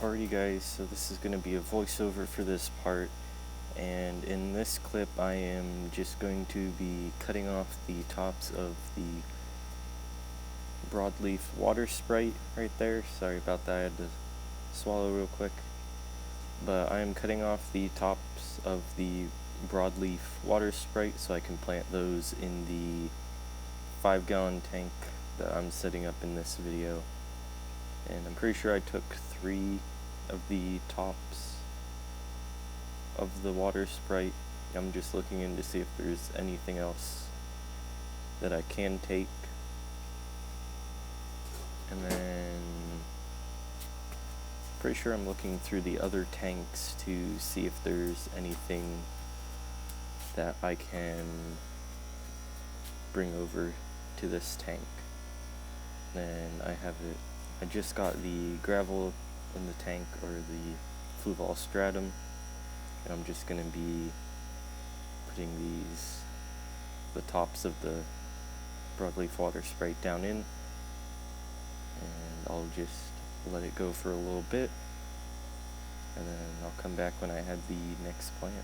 Alrighty guys, so this is going to be a voiceover for this part, and in this clip I am just going to be cutting off the tops of the broadleaf water sprite right there. Sorry about that, I had to swallow real quick. But I am cutting off the tops of the broadleaf water sprite so I can plant those in the 5-gallon tank that I'm setting up in this video. And I'm pretty sure I took 3 of the tops of the water sprite. I'm just looking in to see if there's anything else that I can take. And then pretty sure I'm looking through the other tanks to see if there's anything that I can bring over to this tank. Then I just got the gravel in the tank, or the Fluval Stratum, and I'm just going to be putting the tops of the broadleaf water sprite down in, and I'll just let it go for a little bit, and then I'll come back when I have the next plant.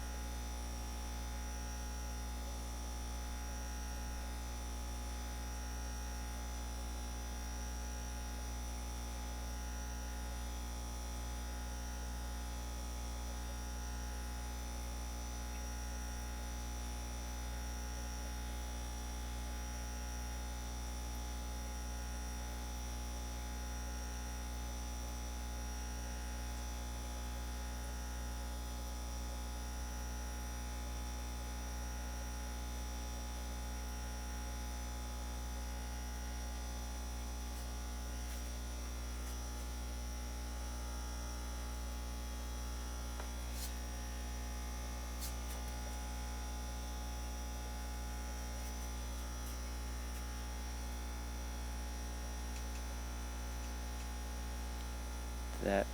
That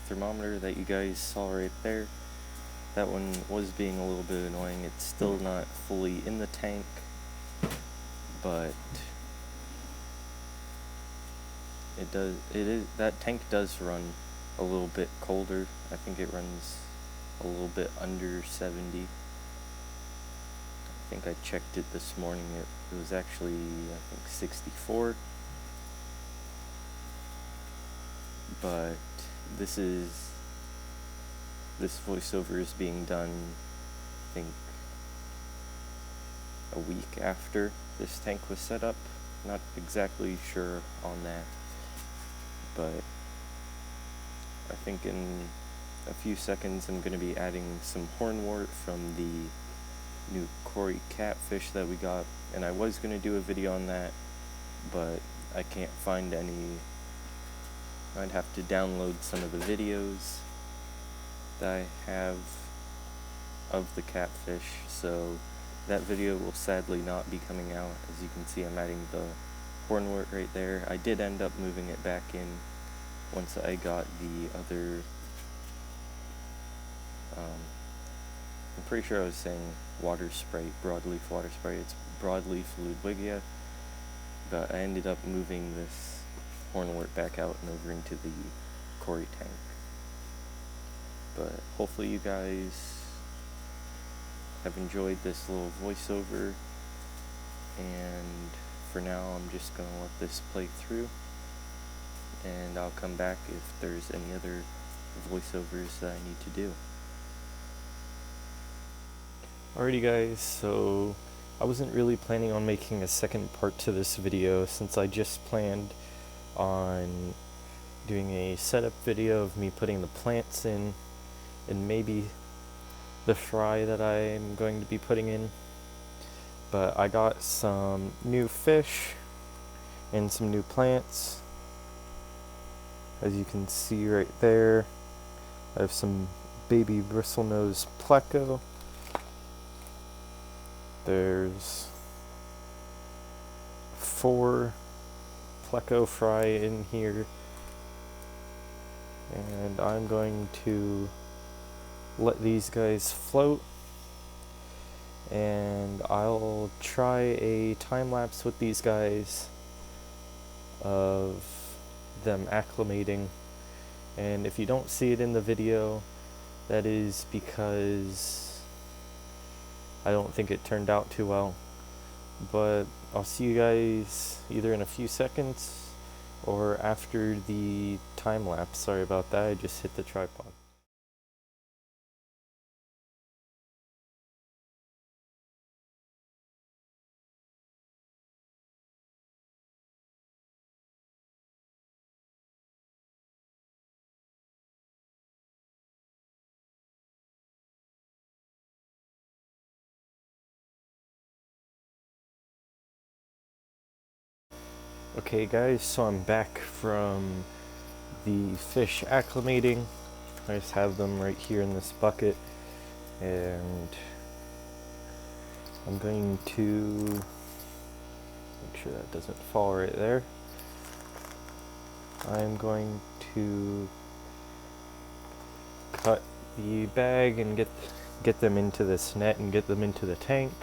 thermometer that you guys saw right there, that one was being a little bit annoying. It's still not fully in the tank, but that tank does run a little bit colder. I think it runs a little bit under 70. I think I checked it this morning. It was actually, I think, 64. But this voiceover is being done, I think, a week after this tank was set up. Not exactly sure on that, but I think in a few seconds I'm going to be adding some hornwort from the new Cory catfish that we got, and I was going to do a video on that, but I can't find any. I'd have to download some of the videos that I have of the catfish, so that video will sadly not be coming out. As you can see, I'm adding the hornwort right there. I did end up moving it back in once I got the other, I'm pretty sure I was saying water sprite, broadleaf water sprite. It's broadleaf Ludwigia, but I ended up moving this hornwort back out and over into the Cory tank. But hopefully you guys have enjoyed this little voiceover, and for now I'm just going to let this play through, and I'll come back if there's any other voiceovers that I need to do. Alrighty guys, so I wasn't really planning on making a second part to this video, since I just planned on doing a setup video of me putting the plants in, and maybe the fry that I'm going to be putting in. But I got some new fish and some new plants. As you can see right there, I have some baby bristlenose pleco. There's 4 pleco fry in here, and I'm going to let these guys float, and I'll try a time lapse with these guys of them acclimating And if you don't see it in the video, that is because I don't think it turned out too well. But I'll see you guys either in a few seconds or after the time lapse. Sorry about that, I just hit the tripod. Okay guys, so I'm back from the fish acclimating. I just have them right here in this bucket, and I'm going to make sure that doesn't fall right there. I'm going to cut the bag and get them into this net and get them into the tank.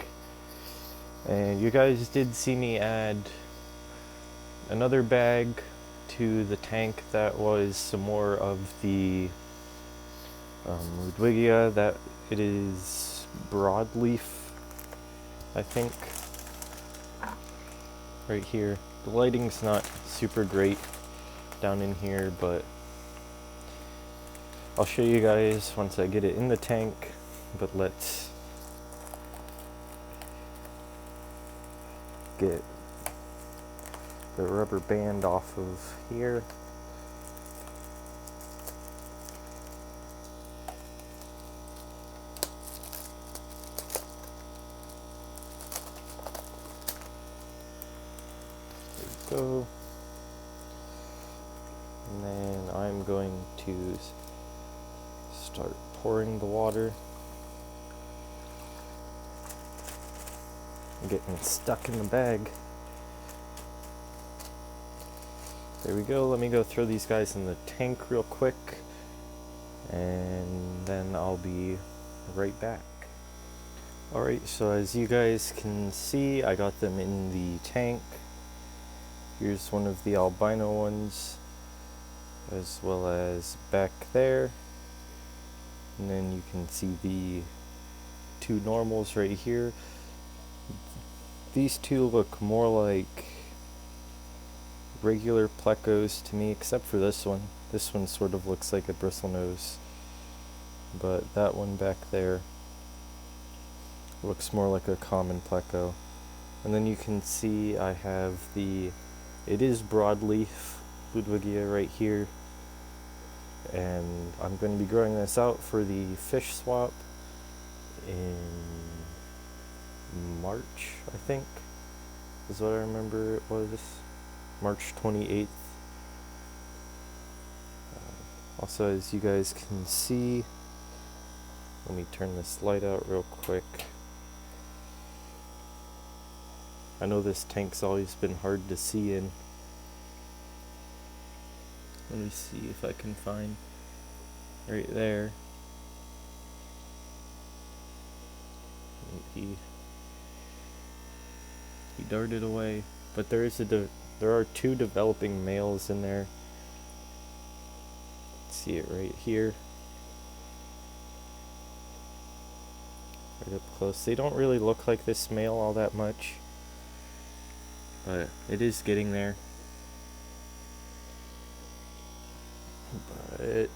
And you guys did see me add another bag to the tank that was some more of the Ludwigia. That it is broadleaf, I think, right here. The lighting's not super great down in here, but I'll show you guys once I get it in the tank. But let's get the rubber band off of here. There we go. And then I'm going to start pouring the water. I'm getting stuck in the bag. There we go. Let me go throw these guys in the tank real quick, and then I'll be right back. Alright, so as you guys can see, I got them in the tank. Here's one of the albino ones, as well as back there. And then you can see the two normals right here. These two look more like regular plecos to me, except for this one. This one sort of looks like a bristlenose, but that one back there looks more like a common pleco. And then you can see I have it is broadleaf Ludwigia right here, and I'm going to be growing this out for the fish swap in March, I think, is what I remember it was. March 28th. Also, as you guys can see, let me turn this light out real quick. I know this tank's always been hard to see in. Let me see if I can find right there. He darted away, but there are two developing males in there. See it right here, right up close. They don't really look like this male all that much, but it is getting there. But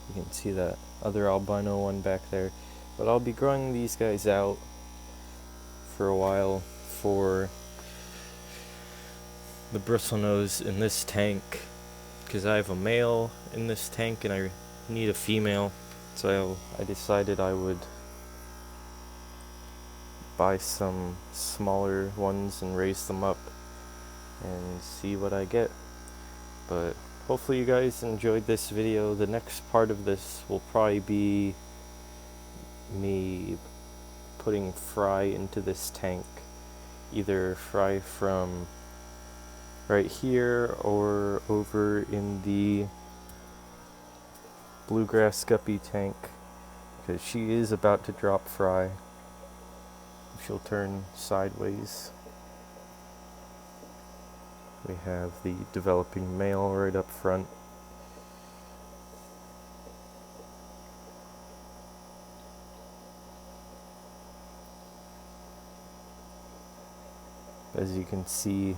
you can see that other albino one back there. But I'll be growing these guys out for a while for the bristlenose in this tank, because I have a male in this tank and I need a female. So I decided I would buy some smaller ones and raise them up and see what I get. But hopefully you guys enjoyed this video. The next part of this will probably be me putting fry into this tank. Either fry from right here or over in the bluegrass guppy tank, because she is about to drop fry. She'll turn sideways. We have the developing male right up front. As you can see,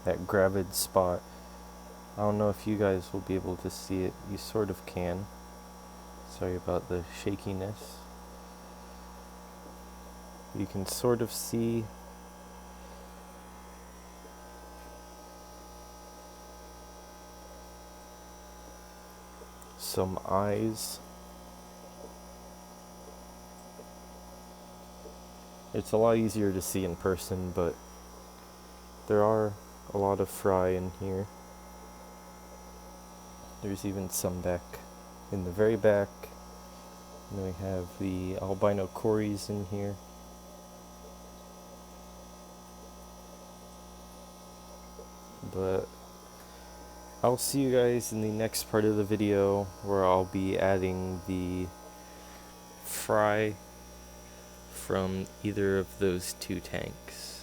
that gravid spot, I don't know if you guys will be able to see it. You sort of can. Sorry about the shakiness. You can sort of see some eyes. It's a lot easier to see in person, but there are a lot of fry in here. There's even some back in the very back. And then we have the albino cories in here. But I'll see you guys in the next part of the video where I'll be adding the fry from either of those two tanks.